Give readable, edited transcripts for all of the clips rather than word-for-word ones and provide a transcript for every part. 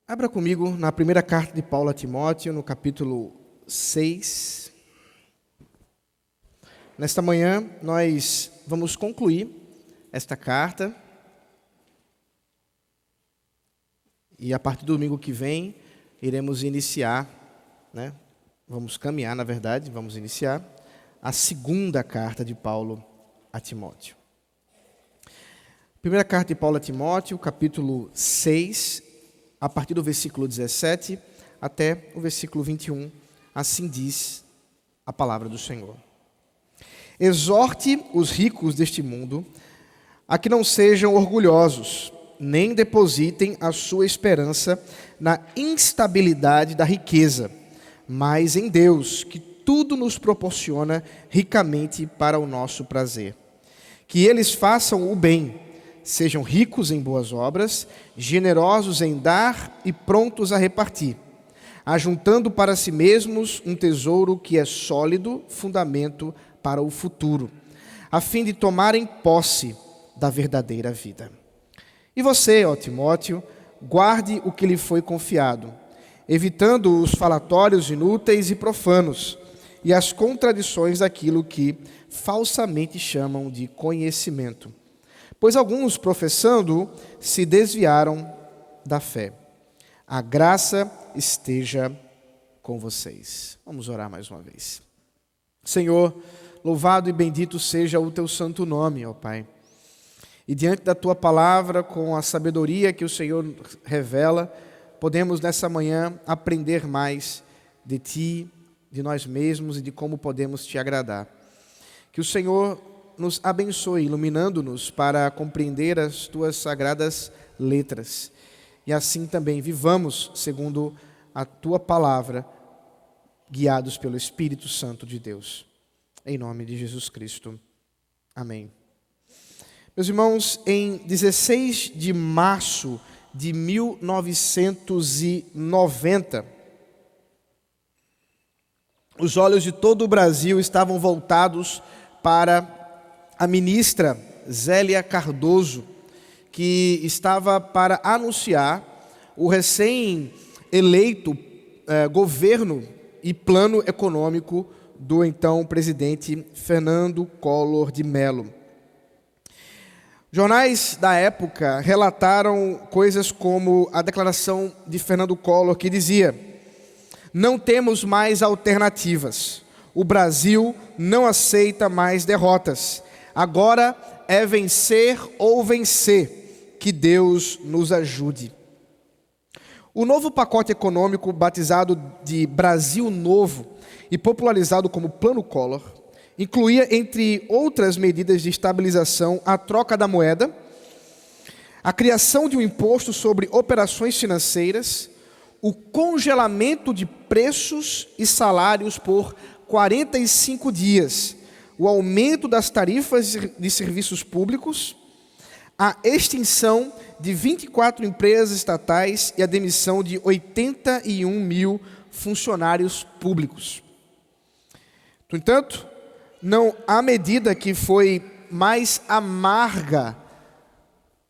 Abra comigo na primeira carta de Paulo a Timóteo, no capítulo 6. Nesta manhã, nós vamos concluir esta carta. E a partir do domingo que vem, iremos iniciar, vamos caminhar, na verdade, vamos iniciar a segunda carta de Paulo a Timóteo. Primeira carta de Paulo a Timóteo, capítulo 6, a partir do versículo 17 até o versículo 21, assim diz a palavra do Senhor. Exorte os ricos deste mundo a que não sejam orgulhosos, nem depositem a sua esperança na instabilidade da riqueza, mas em Deus, que tudo nos proporciona ricamente para o nosso prazer. Que eles façam o bem, sejam ricos em boas obras, generosos em dar e prontos a repartir, ajuntando para si mesmos um tesouro que é sólido, fundamento para o futuro, a fim de tomarem posse da verdadeira vida. E você, ó Timóteo, guarde o que lhe foi confiado, evitando os falatórios inúteis e profanos, e as contradições daquilo que falsamente chamam de conhecimento. Pois alguns, professando, se desviaram da fé. A graça esteja com vocês. Vamos orar mais uma vez. Senhor, louvado e bendito seja o teu santo nome, ó Pai. E diante da tua palavra, com a sabedoria que o Senhor revela, podemos nessa manhã aprender mais de ti, de nós mesmos e de como podemos te agradar. Que o Senhor nos abençoe, iluminando-nos para compreender as tuas sagradas letras. E assim também vivamos segundo a tua palavra, guiados pelo Espírito Santo de Deus. Em nome de Jesus Cristo. Amém. Meus irmãos, em 16 de março de 1990, os olhos de todo o Brasil estavam voltados para a ministra Zélia Cardoso, que estava para anunciar o recém-eleito governo e plano econômico do então presidente Fernando Collor de Mello. Jornais da época relataram coisas como a declaração de Fernando Collor, que dizia: não temos mais alternativas, o Brasil não aceita mais derrotas. Agora é vencer ou vencer, que Deus nos ajude. O novo pacote econômico, batizado de Brasil Novo e popularizado como Plano Collor, incluía, entre outras medidas de estabilização, a troca da moeda, a criação de um imposto sobre operações financeiras, o congelamento de preços e salários por 45 dias, o aumento das tarifas de serviços públicos, a extinção de 24 empresas estatais e a demissão de 81 mil funcionários públicos. No entanto, não há medida que foi mais amarga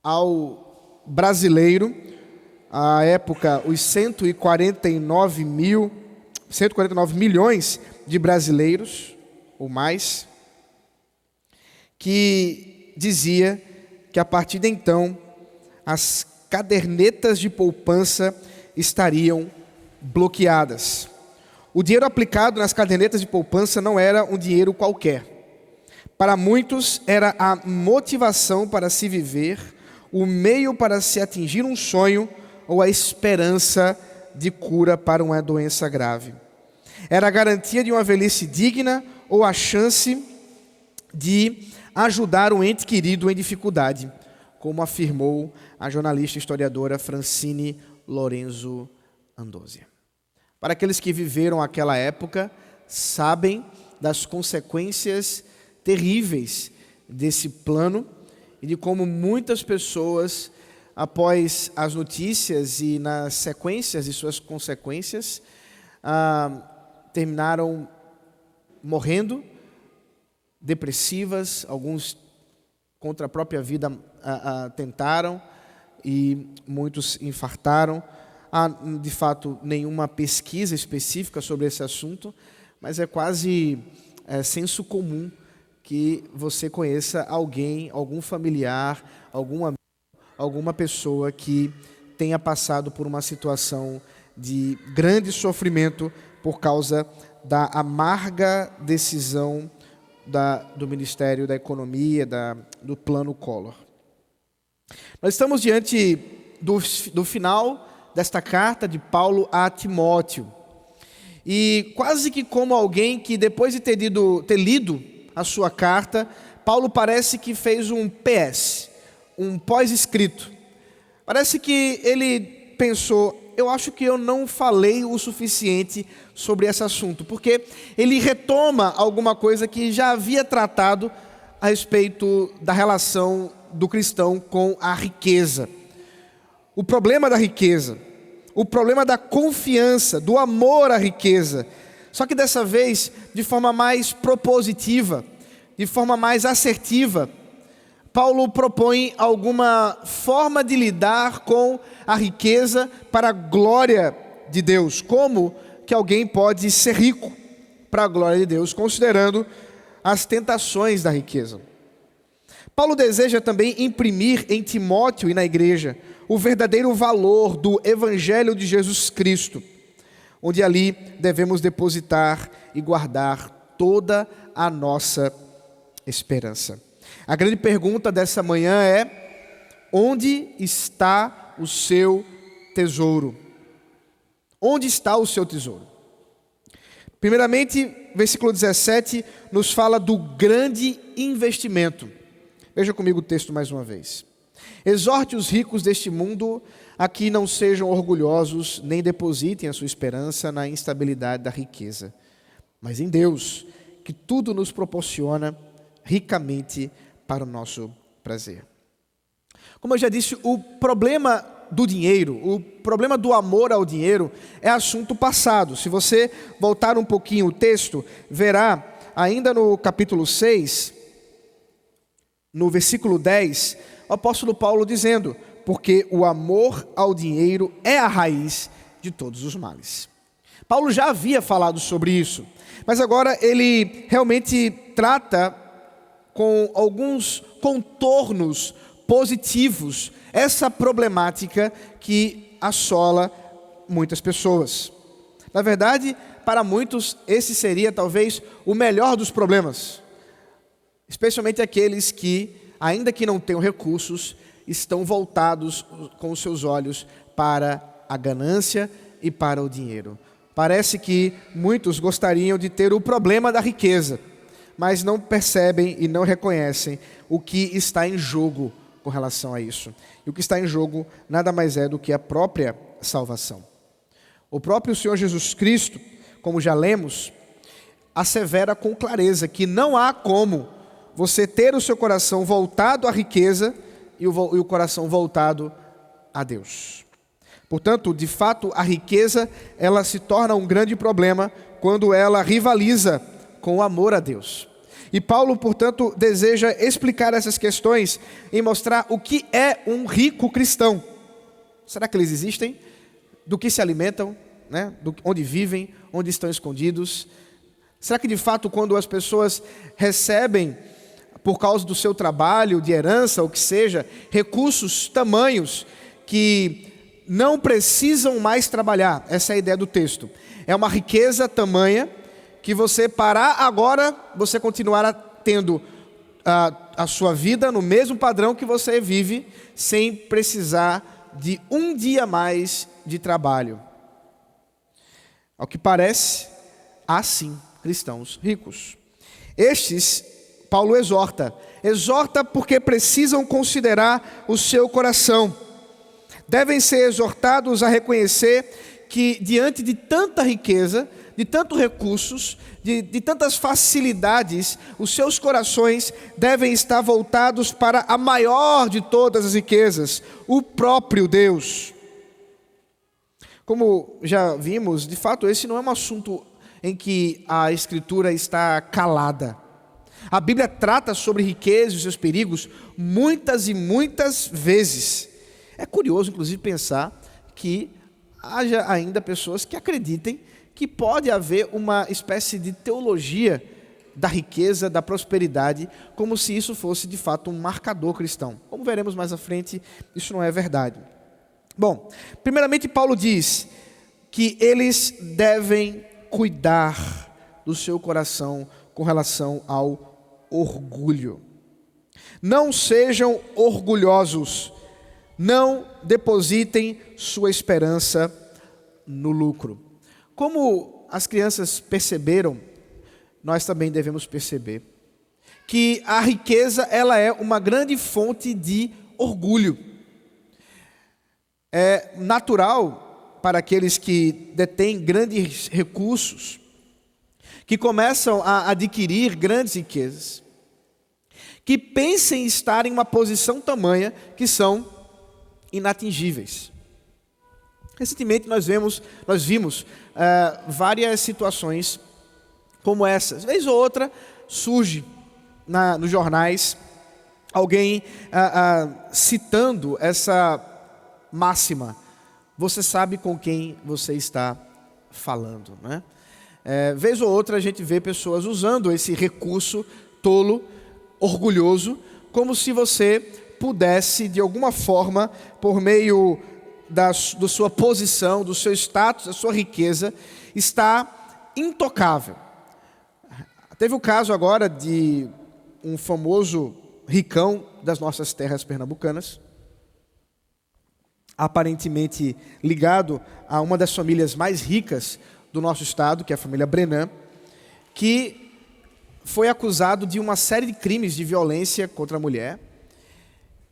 ao brasileiro, à época, os 149 milhões de brasileiros, ou mais, que dizia que a partir de então as cadernetas de poupança estariam bloqueadas. O dinheiro aplicado nas cadernetas de poupança não era um dinheiro qualquer. Para muitos era a motivação para se viver, o meio para se atingir um sonho ou a esperança de cura para uma doença grave. Era a garantia de uma velhice digna ou a chance de ajudar um ente querido em dificuldade, como afirmou a jornalista e historiadora Francine Lorenzo Andozia. Para aqueles que viveram aquela época, sabem das consequências terríveis desse plano e de como muitas pessoas, após as notícias e nas sequências de suas consequências, terminaram morrendo, depressivas, alguns contra a própria vida tentaram e muitos infartaram, há, de fato, nenhuma pesquisa específica sobre esse assunto, mas é quase senso comum que você conheça alguém, algum familiar, algum amigo, alguma pessoa que tenha passado por uma situação de grande sofrimento por causa da amarga decisão do Ministério da Economia, do Plano Collor. Nós estamos diante do final desta carta de Paulo a Timóteo. E quase que como alguém que depois de ter lido a sua carta, Paulo parece que fez um PS, um pós-escrito. Parece que ele pensou, eu acho que eu não falei o suficiente sobre esse assunto, porque ele retoma alguma coisa que já havia tratado a respeito da relação do cristão com a riqueza. O problema da riqueza, o problema da confiança, do amor à riqueza. Só que dessa vez, de forma mais propositiva, de forma mais assertiva, Paulo propõe alguma forma de lidar com a riqueza para a glória de Deus. Como que alguém pode ser rico para a glória de Deus, considerando as tentações da riqueza. Paulo deseja também imprimir em Timóteo e na igreja o verdadeiro valor do Evangelho de Jesus Cristo, onde ali devemos depositar e guardar toda a nossa esperança. A grande pergunta dessa manhã é: onde está o seu tesouro? Onde está o seu tesouro? Primeiramente, versículo 17 nos fala do grande investimento. Veja comigo o texto mais uma vez. Exorte os ricos deste mundo a que não sejam orgulhosos, nem depositem a sua esperança na instabilidade da riqueza, mas em Deus, que tudo nos proporciona ricamente para o nosso prazer. Como eu já disse, o problema do dinheiro, o problema do amor ao dinheiro é assunto passado. Se você voltar um pouquinho o texto, verá ainda no capítulo 6, no versículo 10, o apóstolo Paulo dizendo: porque o amor ao dinheiro é a raiz de todos os males. Paulo já havia falado sobre isso, mas agora ele realmente trata com alguns contornos positivos essa problemática que assola muitas pessoas. Na verdade, para muitos, esse seria talvez o melhor dos problemas, especialmente aqueles que, ainda que não tenham recursos, estão voltados com os seus olhos para a ganância e para o dinheiro. Parece que muitos gostariam de ter o problema da riqueza, mas não percebem e não reconhecem o que está em jogo com relação a isso. E o que está em jogo nada mais é do que a própria salvação. O próprio Senhor Jesus Cristo, como já lemos, assevera com clareza que não há como você ter o seu coração voltado à riqueza e o coração voltado a Deus. Portanto, de fato, a riqueza ela se torna um grande problema quando ela rivaliza com o amor a Deus. E Paulo, portanto, deseja explicar essas questões e mostrar o que é um rico cristão. Será que eles existem? Do que se alimentam? Né? Onde vivem? Onde estão escondidos? Será que de fato quando as pessoas recebem, por causa do seu trabalho, de herança, ou que seja, recursos tamanhos que não precisam mais trabalhar? Essa é a ideia do texto. É uma riqueza tamanha que você parar agora, você continuará tendo a sua vida no mesmo padrão que você vive, sem precisar de um dia mais de trabalho. Ao que parece, há sim cristãos ricos. Estes, Paulo exorta porque precisam considerar o seu coração. Devem ser exortados a reconhecer que diante de tanta riqueza, de tantos recursos, de tantas facilidades, os seus corações devem estar voltados para a maior de todas as riquezas, o próprio Deus. Como já vimos, de fato, esse não é um assunto em que a Escritura está calada. A Bíblia trata sobre riqueza e seus perigos muitas e muitas vezes. É curioso, inclusive, pensar que haja ainda pessoas que acreditem que pode haver uma espécie de teologia da riqueza, da prosperidade, como se isso fosse de fato um marcador cristão. Como veremos mais à frente, isso não é verdade. Bom, primeiramente Paulo diz que eles devem cuidar do seu coração com relação ao orgulho. Não sejam orgulhosos, não depositem sua esperança no lucro. Como as crianças perceberam, nós também devemos perceber que a riqueza ela é uma grande fonte de orgulho. É natural para aqueles que detêm grandes recursos, que começam a adquirir grandes riquezas, que pensem estar em uma posição tamanha que são inatingíveis. Recentemente nós vimos várias situações como essas. Vez ou outra surge nos jornais alguém citando essa máxima: você sabe com quem você está falando, né? Vez ou outra a gente vê pessoas usando esse recurso tolo, orgulhoso, como se você pudesse de alguma forma, por meio da sua posição, do seu status, da sua riqueza, estar intocável. Teve o caso agora de um famoso ricão das nossas terras pernambucanas, aparentemente ligado a uma das famílias mais ricas do nosso estado, que é a família Brenan, que foi acusado de uma série de crimes de violência contra a mulher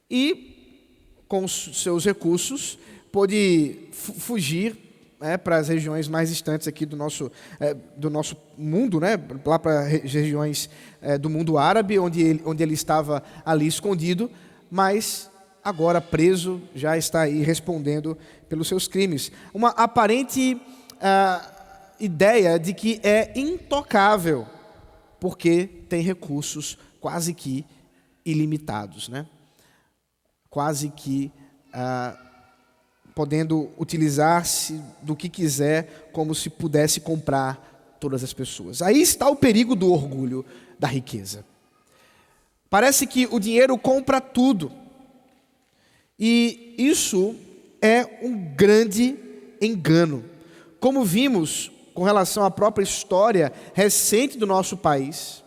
e, com os seus recursos, pôde fugir para as regiões mais distantes aqui do nosso mundo, né? Lá para as regiões do mundo árabe, onde ele estava ali escondido, mas agora preso, já está aí respondendo pelos seus crimes. Uma aparente ideia de que é intocável, porque tem recursos quase que ilimitados, né? Quase que podendo utilizar-se do que quiser, como se pudesse comprar todas as pessoas. Aí está o perigo do orgulho da riqueza. Parece que o dinheiro compra tudo. E isso é um grande engano. Como vimos com relação à própria história recente do nosso país,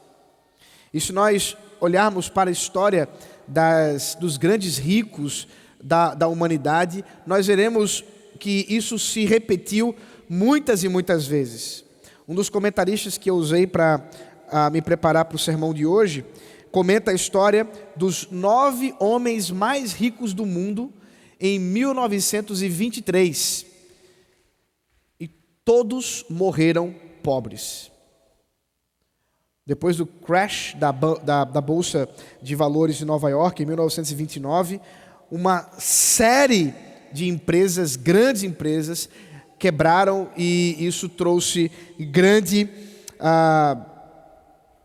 e se nós olharmos para a história dos grandes ricos da humanidade, nós veremos que isso se repetiu muitas e muitas vezes. Um dos comentaristas que eu usei para me preparar para o sermão de hoje, comenta a história dos 9 homens mais ricos do mundo em 1923. E todos morreram pobres. Depois do crash da Bolsa de Valores de Nova York, em 1929, uma série de empresas, grandes empresas, quebraram e isso trouxe grande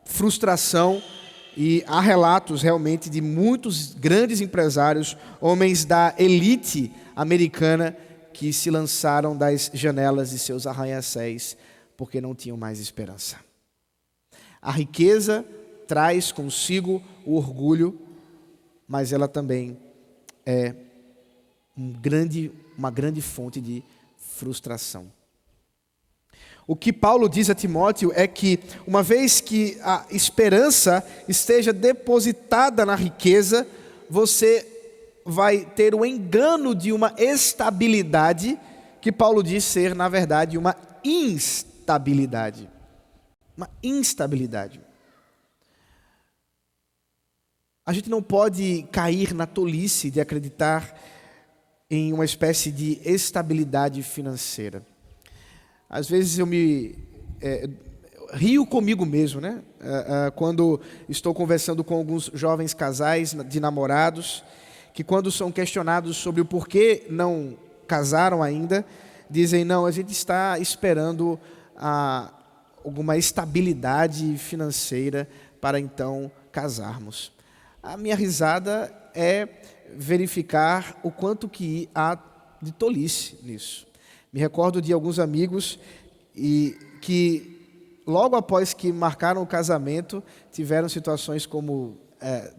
frustração. E há relatos realmente de muitos grandes empresários, homens da elite americana, que se lançaram das janelas de seus arranha-céus porque não tinham mais esperança. A riqueza traz consigo o orgulho, mas ela também é uma grande fonte de frustração. O que Paulo diz a Timóteo é que, uma vez que a esperança esteja depositada na riqueza, você vai ter o engano de uma estabilidade, que Paulo diz ser, na verdade, uma instabilidade. Uma instabilidade. A gente não pode cair na tolice de acreditar em uma espécie de estabilidade financeira. Às vezes eu me rio comigo mesmo, né? Quando estou conversando com alguns jovens casais de namorados, que quando são questionados sobre o porquê não casaram ainda, dizem: não, a gente está esperando alguma estabilidade financeira para então casarmos. A minha risada é verificar o quanto que há de tolice nisso. Me recordo de alguns amigos que logo após que marcaram o casamento, tiveram situações como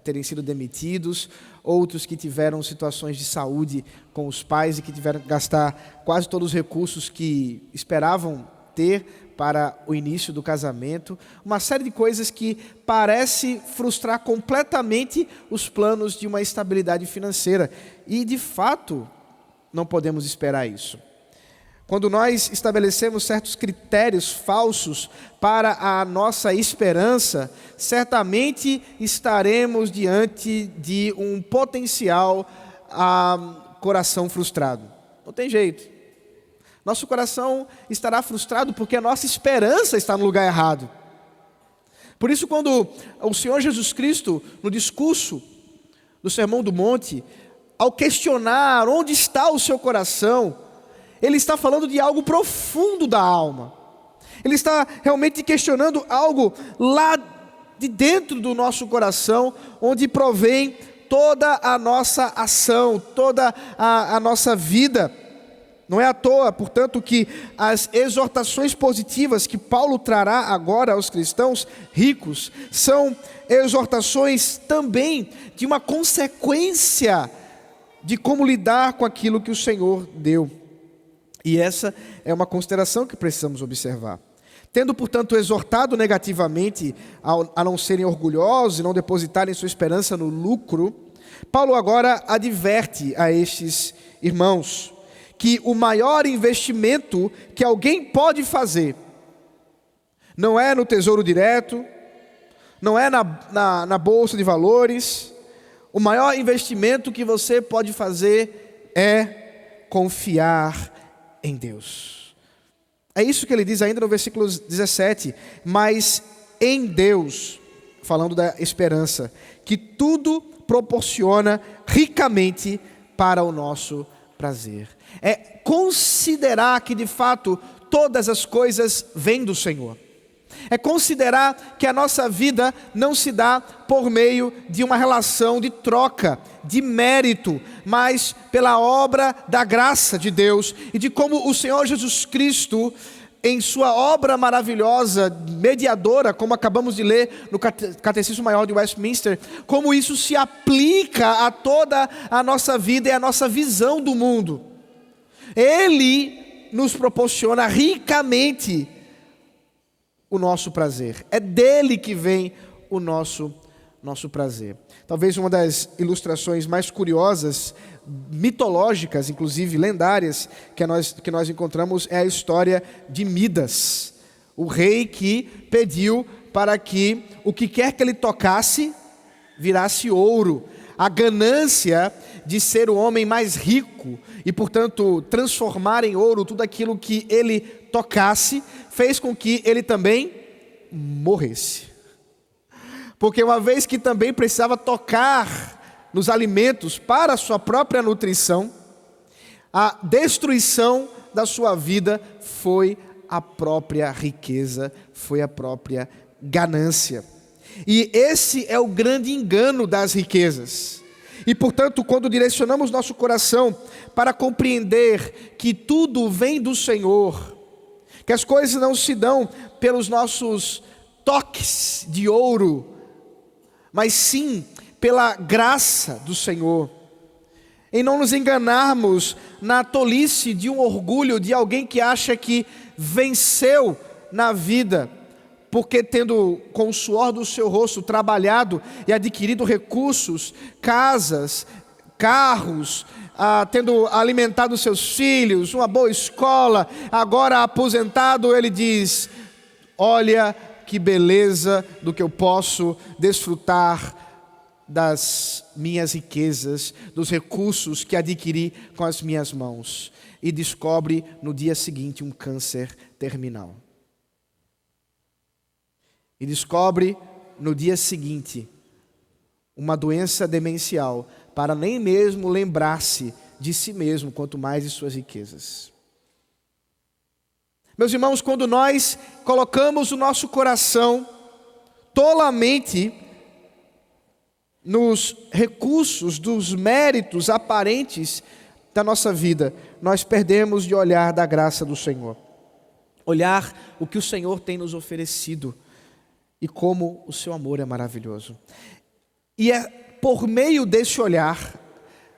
terem sido demitidos, outros que tiveram situações de saúde com os pais e que tiveram que gastar quase todos os recursos que esperavam ter para o início do casamento. Uma série de coisas que parece frustrar completamente os planos de uma estabilidade financeira. E, de fato, não podemos esperar isso. Quando nós estabelecemos certos critérios falsos para a nossa esperança, certamente estaremos diante de um potencial coração frustrado. Não tem jeito. Nosso coração estará frustrado porque a nossa esperança está no lugar errado. Por isso, quando o Senhor Jesus Cristo, no discurso do Sermão do Monte, ao questionar onde está o seu coração, Ele está falando de algo profundo da alma. Ele está realmente questionando algo lá de dentro do nosso coração, onde provém toda a nossa ação, toda a nossa vida. Não é à toa, portanto, que as exortações positivas que Paulo trará agora aos cristãos ricos são exortações também de uma consequência de como lidar com aquilo que o Senhor deu. E essa é uma consideração que precisamos observar. Tendo, portanto, exortado negativamente a não serem orgulhosos e não depositarem sua esperança no lucro, Paulo agora adverte a estes irmãos que o maior investimento que alguém pode fazer não é no tesouro direto, não é na bolsa de valores. O maior investimento que você pode fazer é confiar em Deus. É isso que ele diz ainda no versículo 17. Mas em Deus, falando da esperança, que tudo proporciona ricamente para o nosso prazer. É considerar que de fato todas as coisas vêm do Senhor. É considerar que a nossa vida não se dá por meio de uma relação de troca, de mérito, mas pela obra da graça de Deus e de como o Senhor Jesus Cristo, em sua obra maravilhosa, mediadora, como acabamos de ler no Catecismo Maior de Westminster, como isso se aplica a toda a nossa vida e a nossa visão do mundo. Ele nos proporciona ricamente o nosso prazer. É dele que vem o nosso prazer. Talvez uma das ilustrações mais curiosas, mitológicas, inclusive lendárias, que nós encontramos é a história de Midas, o rei que pediu para que o que quer que ele tocasse virasse ouro. A ganância de ser o homem mais rico e, portanto, transformar em ouro tudo aquilo que ele tocasse, fez com que ele também morresse. Porque uma vez que também precisava tocar nos alimentos para a sua própria nutrição, a destruição da sua vida foi a própria riqueza, foi a própria ganância. E esse é o grande engano das riquezas. E, portanto, quando direcionamos nosso coração para compreender que tudo vem do Senhor, que as coisas não se dão pelos nossos toques de ouro, mas sim pela graça do Senhor, em não nos enganarmos na tolice de um orgulho de alguém que acha que venceu na vida, porque tendo com o suor do seu rosto trabalhado e adquirido recursos, casas, carros, tendo alimentado seus filhos, uma boa escola, agora aposentado, ele diz: olha que beleza do que eu posso desfrutar das minhas riquezas, dos recursos que adquiri com as minhas mãos. E descobre no dia seguinte um câncer terminal. E descobre no dia seguinte uma doença demencial, para nem mesmo lembrar-se de si mesmo, quanto mais de suas riquezas. Meus irmãos, quando nós colocamos o nosso coração tolamente nos recursos dos méritos aparentes da nossa vida, nós perdemos de olhar da graça do Senhor. Olhar o que o Senhor tem nos oferecido e como o seu amor é maravilhoso. E é por meio desse olhar,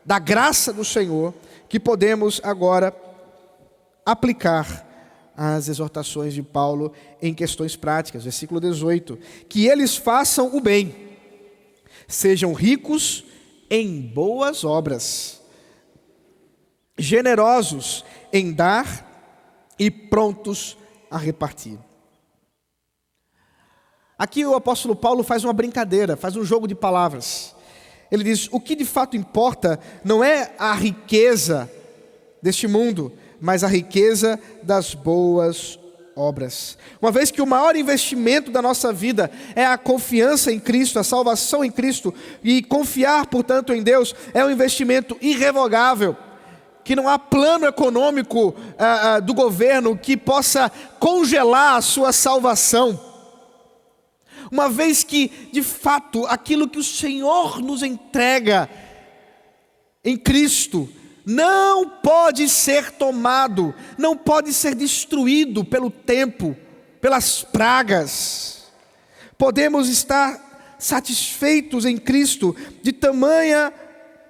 da graça do Senhor, que podemos agora aplicar as exortações de Paulo em questões práticas. Versículo 18: que eles façam o bem, sejam ricos em boas obras, generosos em dar e prontos a repartir. Aqui o apóstolo Paulo faz uma brincadeira, faz um jogo de palavras. Ele diz: o que de fato importa não é a riqueza deste mundo, mas a riqueza das boas obras. Uma vez que o maior investimento da nossa vida é a confiança em Cristo, a salvação em Cristo, e confiar, portanto, em Deus, é um investimento irrevogável, que não há plano econômico do governo que possa congelar a sua salvação. Uma vez que, de fato, aquilo que o Senhor nos entrega em Cristo não pode ser tomado, não pode ser destruído pelo tempo, pelas pragas. Podemos estar satisfeitos em Cristo de tamanha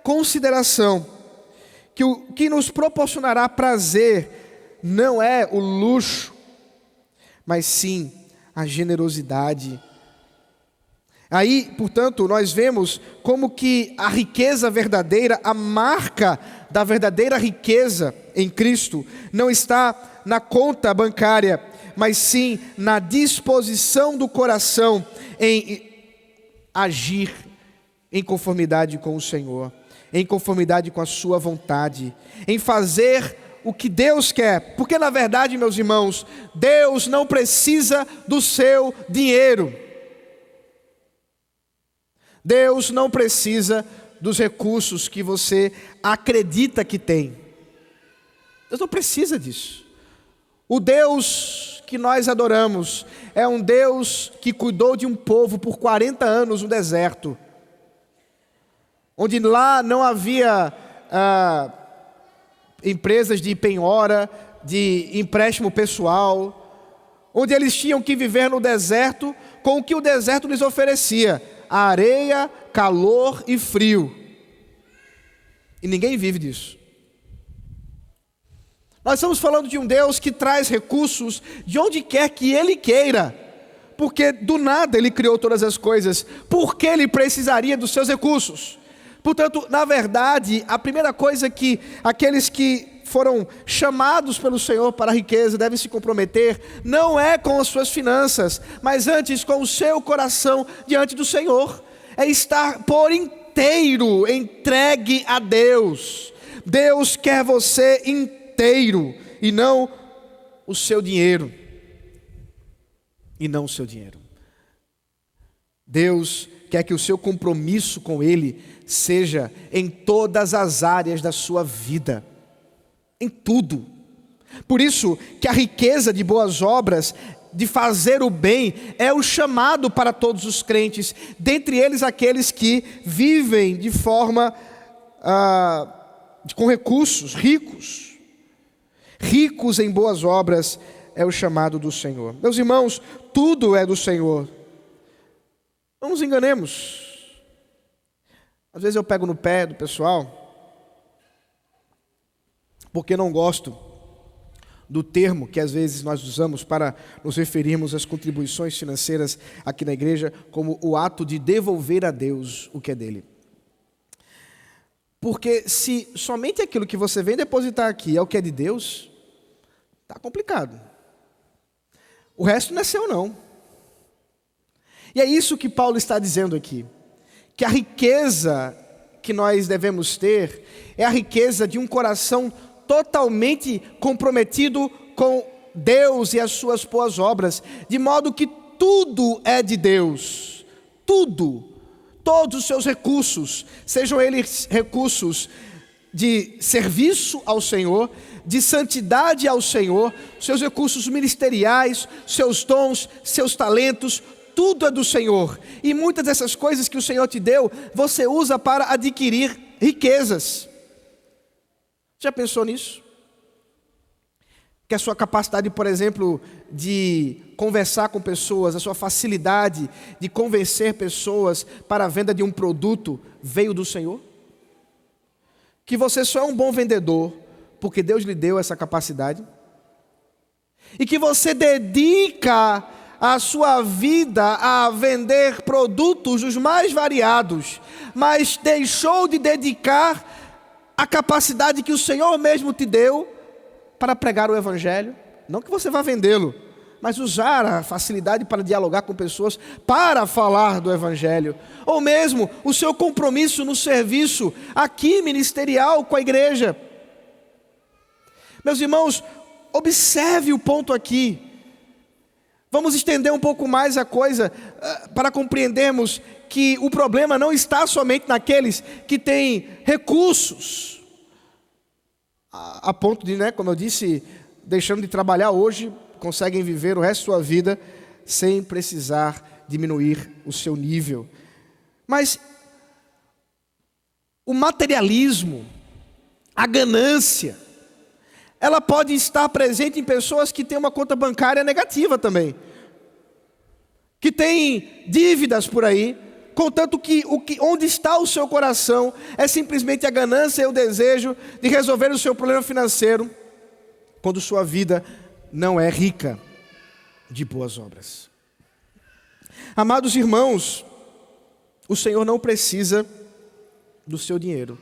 consideração, que o que nos proporcionará prazer não é o luxo, mas sim a generosidade. Aí, portanto, nós vemos como que a riqueza verdadeira, a marca da verdadeira riqueza em Cristo, não está na conta bancária, mas sim na disposição do coração em agir em conformidade com o Senhor, em conformidade com a sua vontade, em fazer o que Deus quer. Porque na verdade, meus irmãos, Deus não precisa do seu dinheiro. Deus não precisa dos recursos que você acredita que tem. Deus não precisa disso. O Deus que nós adoramos é um Deus que cuidou de um povo por 40 anos no deserto, onde lá não havia empresas de penhora, de empréstimo pessoal, onde eles tinham que viver no deserto com o que o deserto lhes oferecia: areia, calor e frio. E ninguém vive disso. Nós estamos falando de um Deus que traz recursos de onde quer que Ele queira, porque do nada Ele criou todas as coisas. Por que Ele precisaria dos seus recursos? Portanto, na verdade, a primeira coisa que aqueles que foram chamados pelo Senhor para a riqueza devem se comprometer não é com as suas finanças, mas antes com o seu coração diante do Senhor. É estar por inteiro entregue a Deus. Deus quer você inteiro e não o seu dinheiro. E não o seu dinheiro. Deus quer que o seu compromisso com Ele seja em todas as áreas da sua vida. Em tudo. Por isso que a riqueza de boas obras, de fazer o bem, é o chamado para todos os crentes, dentre eles aqueles que vivem de forma com recursos, ricos. Ricos em boas obras é o chamado do Senhor. Meus irmãos, tudo é do Senhor. Não nos enganemos. Às vezes eu pego no pé do pessoal, porque não gosto do termo que às vezes nós usamos para nos referirmos às contribuições financeiras aqui na igreja, como o ato de devolver a Deus o que é dele. Porque se somente aquilo que você vem depositar aqui é o que é de Deus, está complicado. O resto não é seu, não. E é isso que Paulo está dizendo aqui, que a riqueza que nós devemos ter é a riqueza de um coração totalmente comprometido com Deus e as suas boas obras, de modo que tudo é de Deus, tudo, todos os seus recursos, sejam eles recursos de serviço ao Senhor, de santidade ao Senhor, seus recursos ministeriais, seus dons, seus talentos, tudo é do Senhor. E muitas dessas coisas que o Senhor te deu, você usa para adquirir riquezas. Já pensou nisso? Que a sua capacidade, por exemplo, de conversar com pessoas, a sua facilidade de convencer pessoas para a venda de um produto veio do Senhor? Que você só é um bom vendedor porque Deus lhe deu essa capacidade? E que você dedica a sua vida a vender produtos os mais variados, mas deixou de dedicar a capacidade que o Senhor mesmo te deu para pregar o Evangelho? Não que você vá vendê-lo, mas usar a facilidade para dialogar com pessoas, para falar do Evangelho. Ou mesmo o seu compromisso no serviço aqui ministerial com a igreja. Meus irmãos, observe o ponto aqui. Vamos estender um pouco mais a coisa para compreendermos que o problema não está somente naqueles que têm recursos, a ponto de, como eu disse, deixando de trabalhar hoje, conseguem viver o resto da sua vida sem precisar diminuir o seu nível. Mas o materialismo, a ganância, ela pode estar presente em pessoas que têm uma conta bancária negativa também, que têm dívidas por aí, contanto que onde está o seu coração é simplesmente a ganância e o desejo de resolver o seu problema financeiro, quando sua vida não é rica de boas obras. Amados irmãos, o Senhor não precisa do seu dinheiro.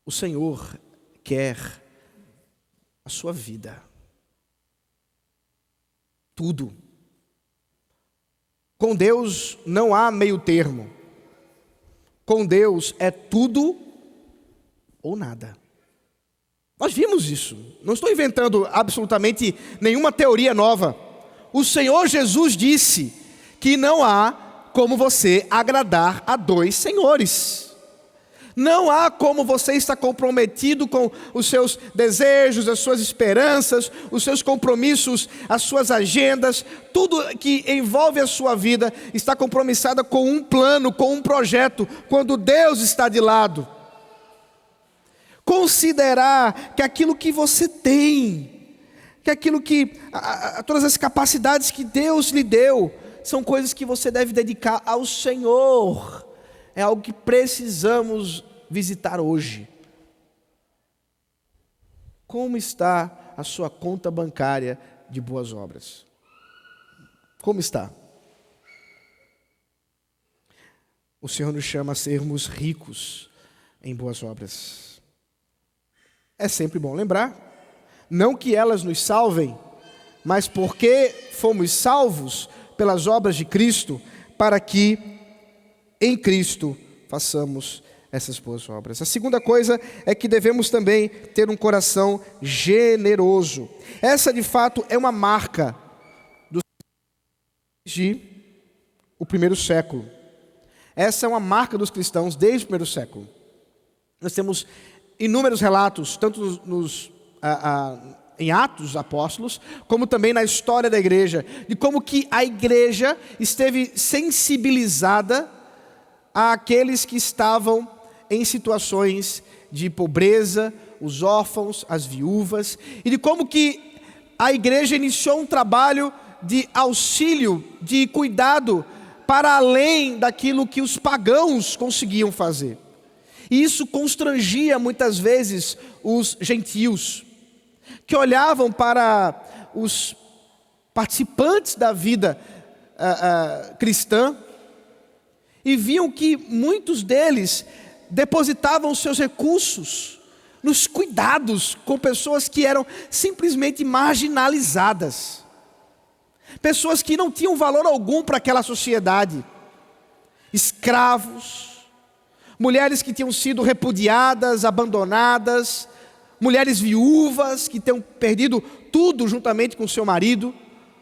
O Senhor quer a sua vida. Tudo. Com Deus não há meio termo. Com Deus é tudo ou nada. Nós vimos isso. Não estou inventando absolutamente nenhuma teoria nova. O Senhor Jesus disse que não há como você agradar a dois senhores. Não há como você estar comprometido com os seus desejos, as suas esperanças, os seus compromissos, as suas agendas, tudo que envolve a sua vida está compromissada com um plano, com um projeto, quando Deus está de lado. Considerar que aquilo que você tem, que aquilo que, todas as capacidades que Deus lhe deu, são coisas que você deve dedicar ao Senhor. É algo que precisamos visitar hoje. Como está a sua conta bancária de boas obras? Como está? O Senhor nos chama a sermos ricos em boas obras. É sempre bom lembrar, não que elas nos salvem, mas porque fomos salvos pelas obras de Cristo, para que em Cristo façamos essas boas obras. A segunda coisa é que devemos também ter um coração generoso. Essa de fato é uma marca o primeiro século. Essa é uma marca dos cristãos desde o primeiro século. Nós temos inúmeros relatos, tanto em Atos dos Apóstolos, como também na história da igreja, de como que a igreja esteve sensibilizada àqueles que estavam em situações de pobreza, os órfãos, as viúvas, e de como que a igreja iniciou um trabalho de auxílio, de cuidado, para além daquilo que os pagãos conseguiam fazer. E isso constrangia muitas vezes os gentios, que olhavam para os participantes da vida cristã e viam que muitos deles depositavam seus recursos nos cuidados com pessoas que eram simplesmente marginalizadas, pessoas que não tinham valor algum para aquela sociedade, escravos, mulheres que tinham sido repudiadas, abandonadas, mulheres viúvas que tinham perdido tudo juntamente com seu marido,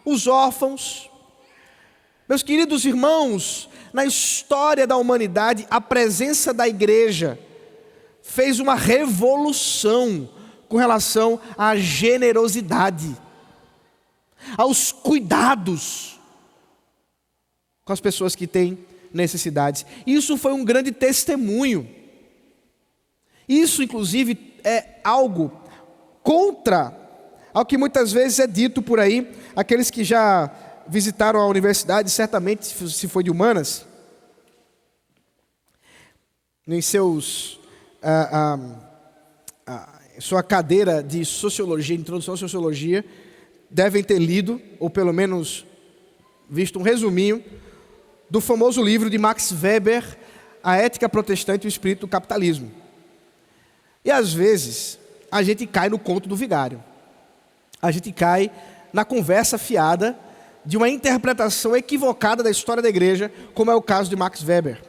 os órfãos. Meus queridos irmãos, na história da humanidade, a presença da igreja fez uma revolução com relação à generosidade, aos cuidados com as pessoas que têm necessidades. Isso foi um grande testemunho Isso, inclusive, é algo contra ao que muitas vezes é dito por aí. Aqueles que já visitaram a universidade, certamente, se foi de humanas, em sua cadeira de sociologia, introdução à sociologia, devem ter lido, ou pelo menos visto um resuminho, do famoso livro de Max Weber, A Ética Protestante e o Espírito do Capitalismo. E às vezes, a gente cai no conto do vigário. A gente cai na conversa fiada de uma interpretação equivocada da história da igreja, como é o caso de Max Weber.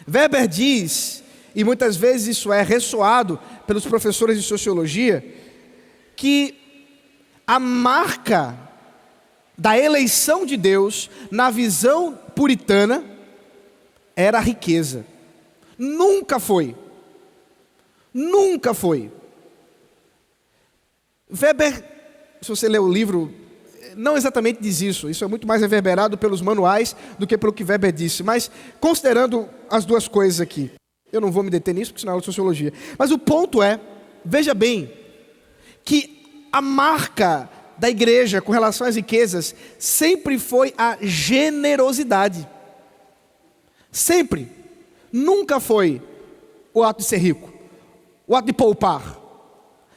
Weber diz, e muitas vezes isso é ressoado pelos professores de sociologia, que a marca da eleição de Deus na visão puritana era a riqueza. Nunca foi. Nunca foi. Weber, se você ler o livro, não exatamente diz isso. Isso é muito mais reverberado pelos manuais do que pelo que Weber disse. Mas, considerando as duas coisas aqui, eu não vou me deter nisso, porque senão é de sociologia. Mas o ponto é, veja bem, que a marca da igreja com relação às riquezas sempre foi a generosidade. Sempre. Nunca foi o ato de ser rico, o ato de poupar,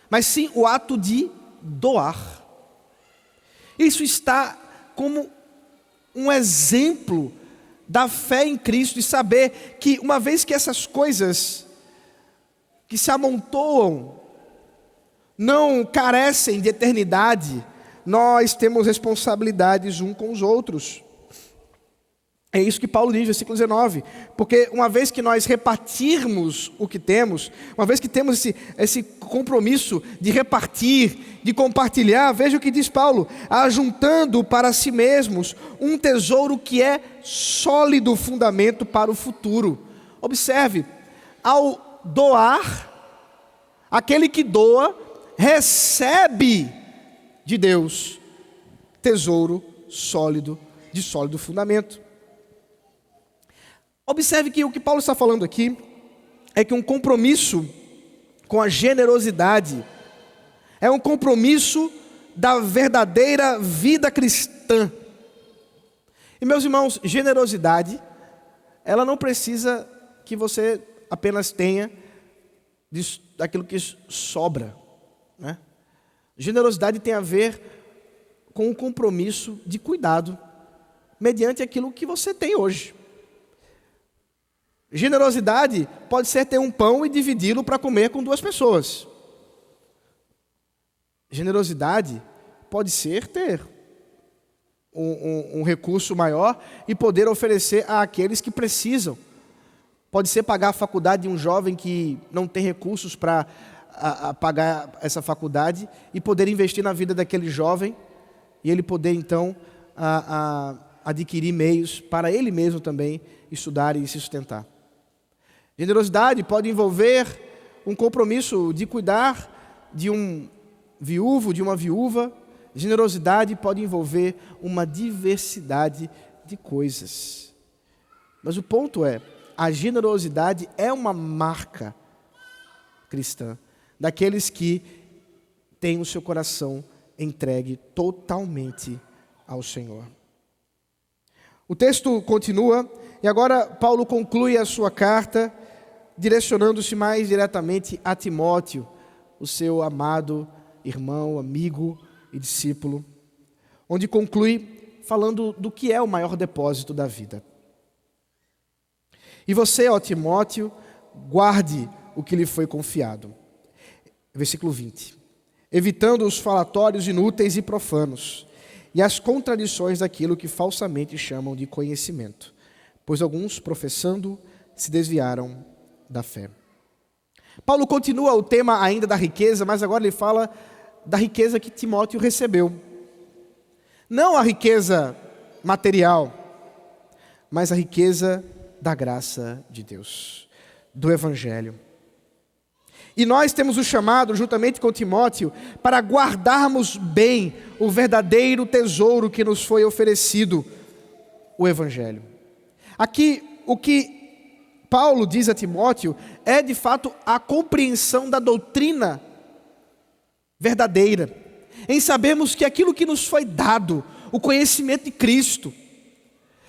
mas sim o ato de doar. Isso está como um exemplo da fé em Cristo, de saber que uma vez que essas coisas que se amontoam não carecem de eternidade, nós temos responsabilidades uns com os outros. É isso que Paulo diz, versículo 19. Porque uma vez que nós repartirmos o que temos, uma vez que temos esse compromisso de repartir, de compartilhar, veja o que diz Paulo: ajuntando para si mesmos um tesouro que é sólido fundamento para o futuro. Observe, ao doar, aquele que doa recebe de Deus tesouro sólido, de sólido fundamento. Observe que o que Paulo está falando aqui é que um compromisso com a generosidade é um compromisso da verdadeira vida cristã. E meus irmãos, generosidade, ela não precisa que você apenas tenha daquilo que sobra, né? Generosidade tem a ver com um compromisso de cuidado mediante aquilo que você tem hoje. Generosidade pode ser ter um pão e dividi-lo para comer com 2 pessoas. Generosidade pode ser ter um recurso maior e poder oferecer àqueles que precisam. Pode ser pagar a faculdade de um jovem que não tem recursos para pagar essa faculdade e poder investir na vida daquele jovem e ele poder então adquirir meios para ele mesmo também estudar e se sustentar. Generosidade pode envolver um compromisso de cuidar de um viúvo, de uma viúva. Generosidade pode envolver uma diversidade de coisas. Mas o ponto é, a generosidade é uma marca cristã daqueles que têm o seu coração entregue totalmente ao Senhor. O texto continua e agora Paulo conclui a sua carta direcionando-se mais diretamente a Timóteo, o seu amado irmão, amigo e discípulo, onde conclui falando do que é o maior depósito da vida. E você, ó Timóteo, guarde o que lhe foi confiado. Versículo 20. Evitando os falatórios inúteis e profanos, e as contradições daquilo que falsamente chamam de conhecimento, pois alguns, professando, se desviaram da fé. Paulo continua o tema ainda da riqueza, mas agora ele fala da riqueza que Timóteo recebeu. Não a riqueza material, mas a riqueza da graça de Deus, do Evangelho. E nós temos o chamado, juntamente com Timóteo, para guardarmos bem o verdadeiro tesouro que nos foi oferecido, o Evangelho. Aqui, o que Paulo diz a Timóteo é de fato a compreensão da doutrina verdadeira, em sabermos que aquilo que nos foi dado, o conhecimento de Cristo,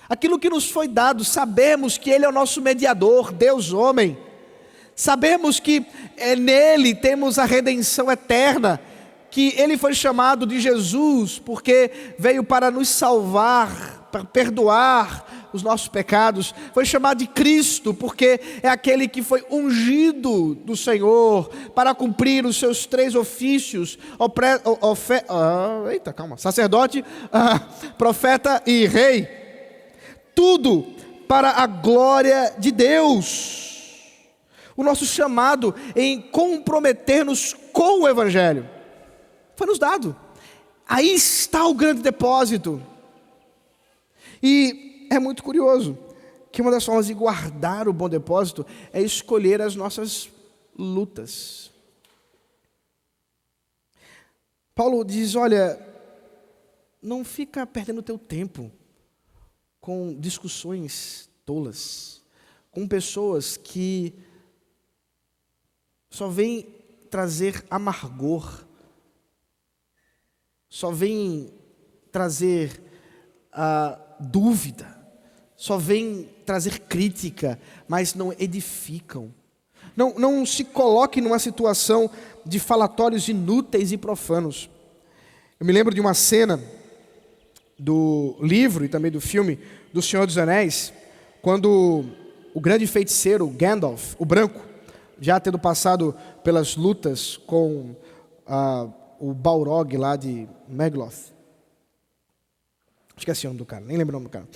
aquilo que nos foi dado, sabemos que Ele é o nosso mediador, Deus homem, sabemos que nele temos a redenção eterna, que Ele foi chamado de Jesus, porque veio para nos salvar, para perdoar os nossos pecados, foi chamado de Cristo, porque é aquele que foi ungido do Senhor, para cumprir os seus 3 ofícios, sacerdote, profeta e rei, tudo para a glória de Deus, o nosso chamado em comprometer-nos com o Evangelho, foi nos dado, aí está o grande depósito. E é muito curioso que uma das formas de guardar o bom depósito é escolher as nossas lutas. Paulo diz, olha, não fica perdendo teu tempo com discussões tolas, com pessoas que só vêm trazer amargor, só vêm trazer dúvida, só vem trazer crítica, mas não edificam. Não se coloque numa situação de falatórios inúteis e profanos. Eu me lembro de uma cena do livro e também do filme do Senhor dos Anéis, quando o grande feiticeiro Gandalf, o branco, já tendo passado pelas lutas com o Balrog lá de Megloth, esqueci o nome do cara, nem lembro o nome do cara.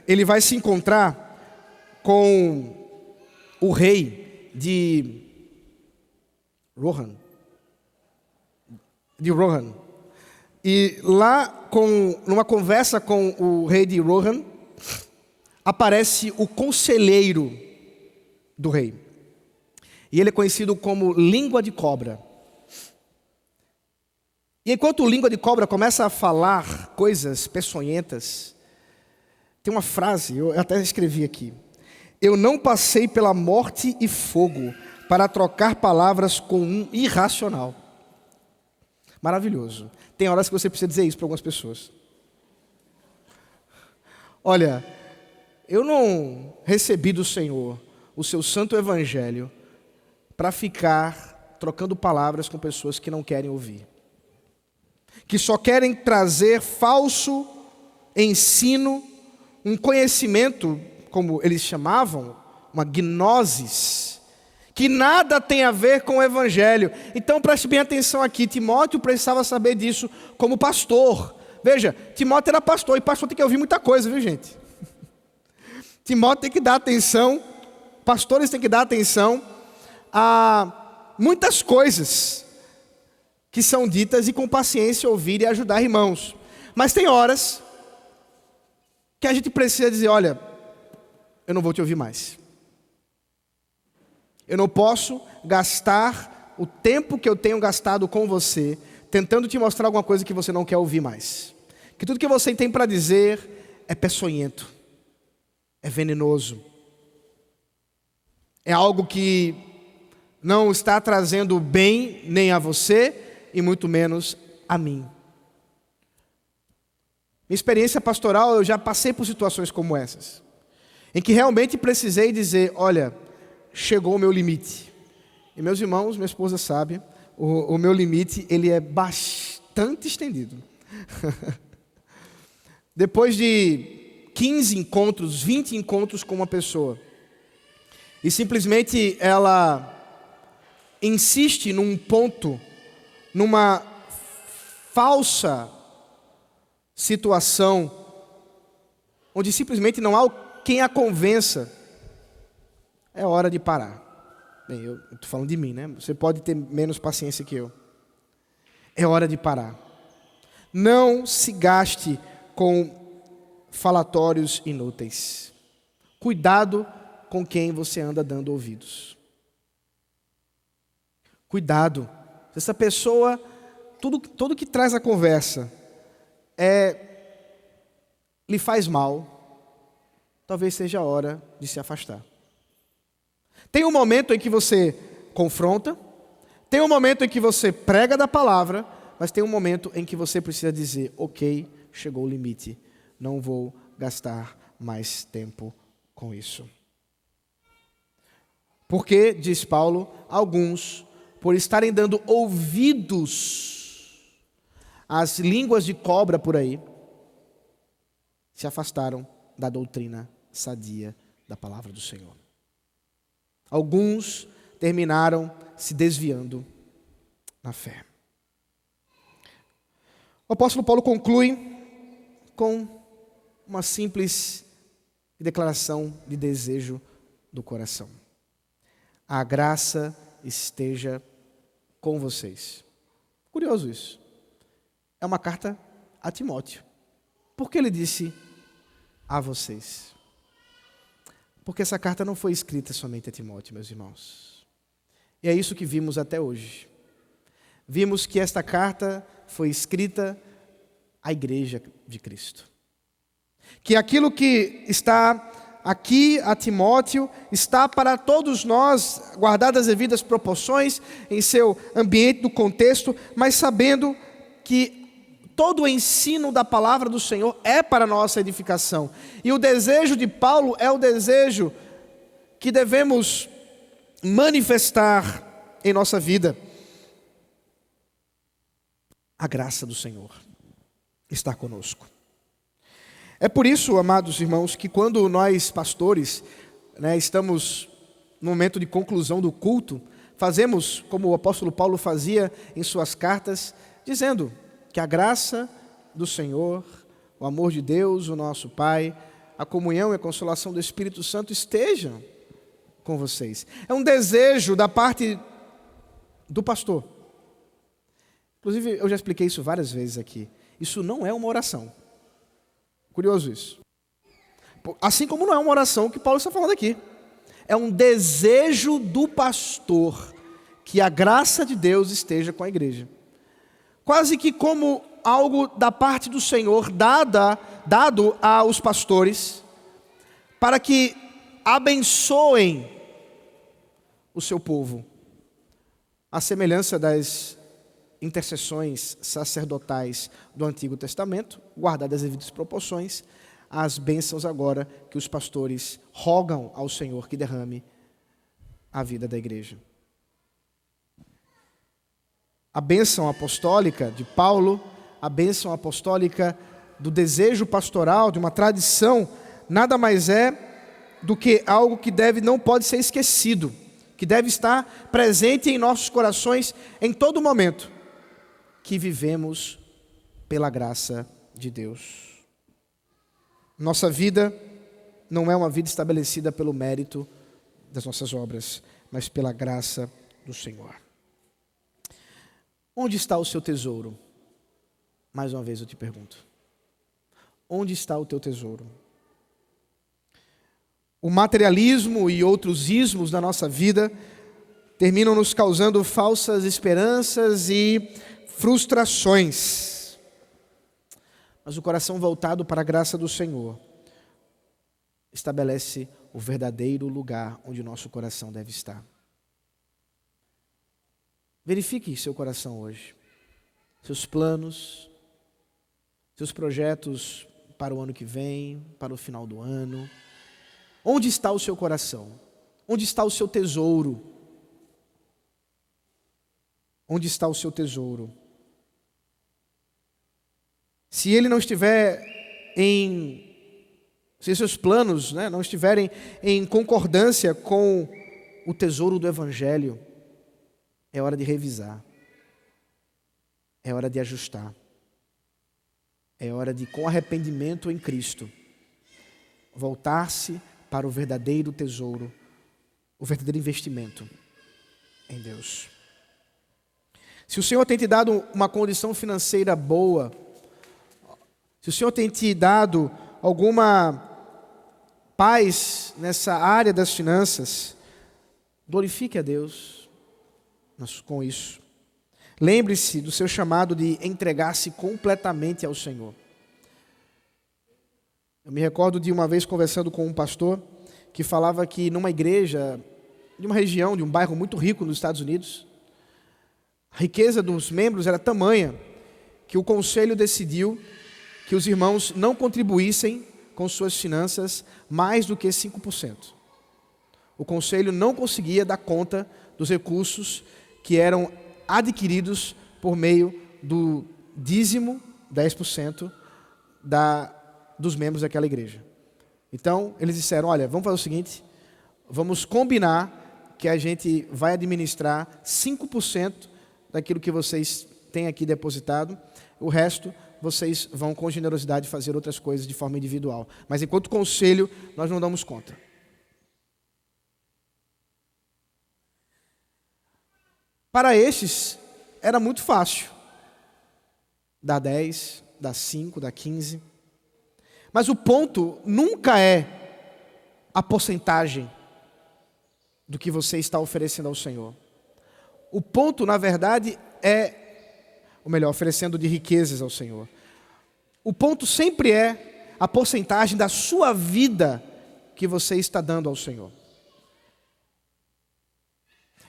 Ele vai se encontrar com o rei de Rohan. E lá, numa conversa com o rei de Rohan, aparece o conselheiro do rei. E ele é conhecido como língua de cobra. E enquanto o língua de cobra começa a falar coisas peçonhentas, tem uma frase, eu até escrevi aqui. Eu não passei pela morte e fogo para trocar palavras com um irracional. Maravilhoso. Tem horas que você precisa dizer isso para algumas pessoas. Olha, eu não recebi do Senhor o seu santo evangelho para ficar trocando palavras com pessoas que não querem ouvir, que só querem trazer falso ensino, um conhecimento, como eles chamavam, uma gnosis, que nada tem a ver com o Evangelho. Então preste bem atenção aqui, Timóteo precisava saber disso como pastor. Veja, Timóteo era pastor, e pastor tem que ouvir muita coisa, viu gente? Timóteo tem que dar atenção, pastores têm que dar atenção a muitas coisas que são ditas e com paciência ouvir e ajudar irmãos. Mas tem horas que a gente precisa dizer, olha, eu não vou te ouvir mais. Eu não posso gastar o tempo que eu tenho gastado com você, tentando te mostrar alguma coisa que você não quer ouvir mais. Que tudo que você tem para dizer é peçonhento, é venenoso. É algo que não está trazendo bem nem a você, e muito menos a mim. Minha experiência pastoral, eu já passei por situações como essas, em que realmente precisei dizer, olha, chegou o meu limite. E meus irmãos, minha esposa sabe, o meu limite, ele é bastante estendido. Depois de 15 encontros, 20 encontros com uma pessoa, e simplesmente ela insiste num ponto, numa falsa situação, onde simplesmente não há quem a convença, é hora de parar. Bem, eu estou falando de mim, né? Você pode ter menos paciência que eu. É hora de parar. Não se gaste com falatórios inúteis. Cuidado com quem você anda dando ouvidos. Cuidado. Se essa pessoa, tudo que traz a conversa lhe faz mal, talvez seja a hora de se afastar. Tem um momento em que você confronta, tem um momento em que você prega da palavra, mas tem um momento em que você precisa dizer: ok, chegou o limite, não vou gastar mais tempo com isso. Porque, diz Paulo, alguns, por estarem dando ouvidos às línguas de cobra por aí, se afastaram da doutrina sadia da palavra do Senhor. Alguns terminaram se desviando na fé. O apóstolo Paulo conclui com uma simples declaração de desejo do coração: a graça esteja com vocês. Curioso isso. É uma carta a Timóteo. Por que ele disse a vocês? Porque essa carta não foi escrita somente a Timóteo, meus irmãos. E é isso que vimos até hoje. Vimos que esta carta foi escrita à igreja de Cristo. Que aquilo que está aqui a Timóteo está para todos nós, guardadas as devidas proporções, em seu ambiente, do contexto, mas sabendo que todo o ensino da palavra do Senhor é para a nossa edificação. E o desejo de Paulo é o desejo que devemos manifestar em nossa vida. A graça do Senhor está conosco. É por isso, amados irmãos, que quando nós pastores, estamos no momento de conclusão do culto, fazemos como o apóstolo Paulo fazia em suas cartas, dizendo que a graça do Senhor, o amor de Deus, o nosso Pai, a comunhão e a consolação do Espírito Santo estejam com vocês. É um desejo da parte do pastor. Inclusive, eu já expliquei isso várias vezes aqui. Isso não é uma oração. Curioso isso. Assim como não é uma oração que Paulo está falando aqui. É um desejo do pastor que a graça de Deus esteja com a igreja. Quase que como algo da parte do Senhor dado aos pastores, para que abençoem o seu povo, à semelhança das intercessões sacerdotais do Antigo Testamento, guardadas as devidas proporções, as bênçãos agora que os pastores rogam ao Senhor que derrame a vida da igreja. A bênção apostólica de Paulo, a bênção apostólica do desejo pastoral, de uma tradição, nada mais é do que algo que não pode ser esquecido, que deve estar presente em nossos corações em todo momento, que vivemos pela graça de Deus. Nossa vida não é uma vida estabelecida pelo mérito das nossas obras, mas pela graça do Senhor. Onde está o seu tesouro? Mais uma vez eu te pergunto. Onde está o teu tesouro? O materialismo e outros ismos da nossa vida terminam nos causando falsas esperanças e frustrações. Mas o coração voltado para a graça do Senhor estabelece o verdadeiro lugar onde o nosso coração deve estar. Verifique seu coração hoje, seus planos, seus projetos para o ano que vem, para o final do ano. Onde está o seu coração? Onde está o seu tesouro? Onde está o seu tesouro? Se ele não estiver se seus planos não estiverem em concordância com o tesouro do Evangelho, é hora de revisar, é hora de ajustar, é hora de, com arrependimento em Cristo, voltar-se para o verdadeiro tesouro, o verdadeiro investimento em Deus. Se o Senhor tem te dado uma condição financeira boa, se o Senhor tem te dado alguma paz nessa área das finanças, glorifique a Deus com isso. Lembre-se do seu chamado de entregar-se completamente ao Senhor. Eu me recordo de uma vez conversando com um pastor que falava que numa igreja, de uma região, de um bairro muito rico nos Estados Unidos, a riqueza dos membros era tamanha que o conselho decidiu que os irmãos não contribuíssem com suas finanças mais do que 5%. O conselho não conseguia dar conta dos recursos que eram adquiridos por meio do dízimo, 10%, dos membros daquela igreja. Então, eles disseram, olha, vamos fazer o seguinte, vamos combinar que a gente vai administrar 5% daquilo que vocês têm aqui depositado, o resto vocês vão com generosidade fazer outras coisas de forma individual. Mas enquanto conselho, nós não damos conta. Para estes, era muito fácil. Dá 10, dá 5, dá 15. Mas o ponto nunca é a porcentagem do que você está oferecendo ao Senhor. O ponto, na verdade, oferecendo de riquezas ao Senhor. O ponto sempre é a porcentagem da sua vida que você está dando ao Senhor.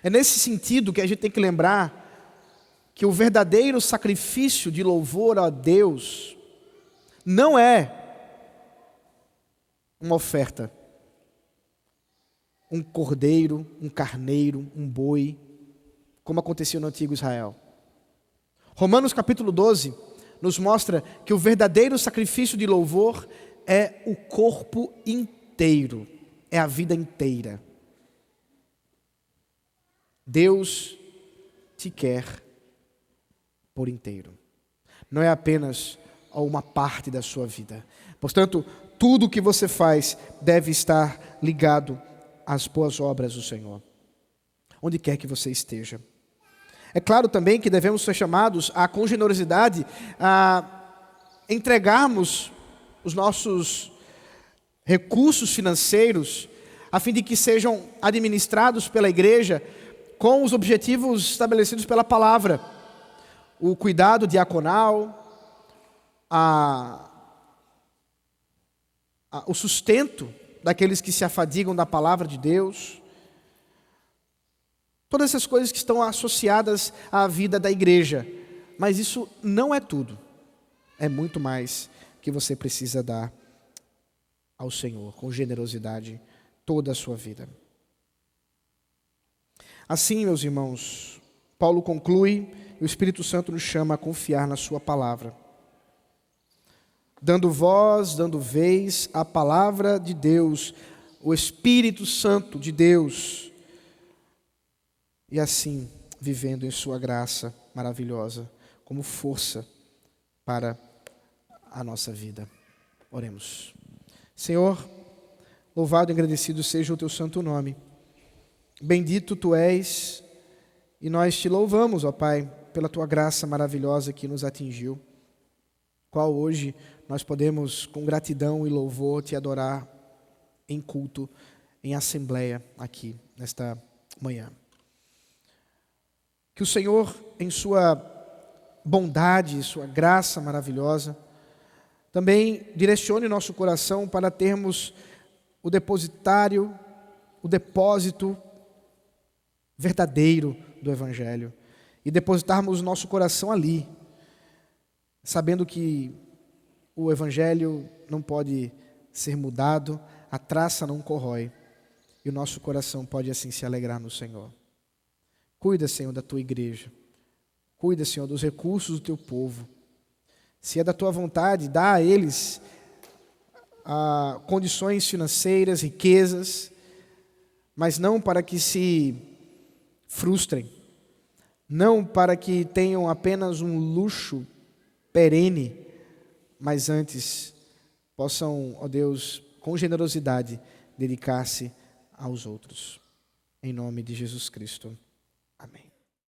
É nesse sentido que a gente tem que lembrar que o verdadeiro sacrifício de louvor a Deus não é uma oferta, um cordeiro, um carneiro, um boi, como acontecia no antigo Israel. Romanos capítulo 12 nos mostra que o verdadeiro sacrifício de louvor é o corpo inteiro, é a vida inteira. Deus te quer por inteiro. Não é apenas uma parte da sua vida. Portanto, tudo o que você faz deve estar ligado às boas obras do Senhor, onde quer que você esteja. É claro também que devemos ser chamados a, com generosidade, a entregarmos os nossos recursos financeiros, a fim de que sejam administrados pela igreja com os objetivos estabelecidos pela palavra. O cuidado diaconal, o sustento daqueles que se afadigam da palavra de Deus. Todas essas coisas que estão associadas à vida da igreja. Mas isso não é tudo. É muito mais que você precisa dar ao Senhor, com generosidade, toda a sua vida. Assim, meus irmãos, Paulo conclui, e o Espírito Santo nos chama a confiar na sua palavra. Dando voz, dando vez à palavra de Deus, o Espírito Santo de Deus, e assim, vivendo em sua graça maravilhosa, como força para a nossa vida. Oremos. Senhor, louvado e agradecido seja o teu santo nome. Bendito tu és, e nós te louvamos, ó Pai, pela tua graça maravilhosa que nos atingiu, qual hoje nós podemos, com gratidão e louvor, te adorar em culto, em assembleia aqui, nesta manhã. Que o Senhor, em sua bondade, sua graça maravilhosa, também direcione nosso coração para termos o depósito verdadeiro do Evangelho e depositarmos o nosso coração ali, sabendo que o Evangelho não pode ser mudado, a traça não corrói e o nosso coração pode assim se alegrar no Senhor. Cuida, Senhor, da tua igreja. Cuida, Senhor, dos recursos do teu povo. Se é da tua vontade, dá a eles condições financeiras, riquezas, mas não para que se frustrem, não para que tenham apenas um luxo perene, mas antes possam, ó Deus, com generosidade, dedicar-se aos outros. Em nome de Jesus Cristo. Amém.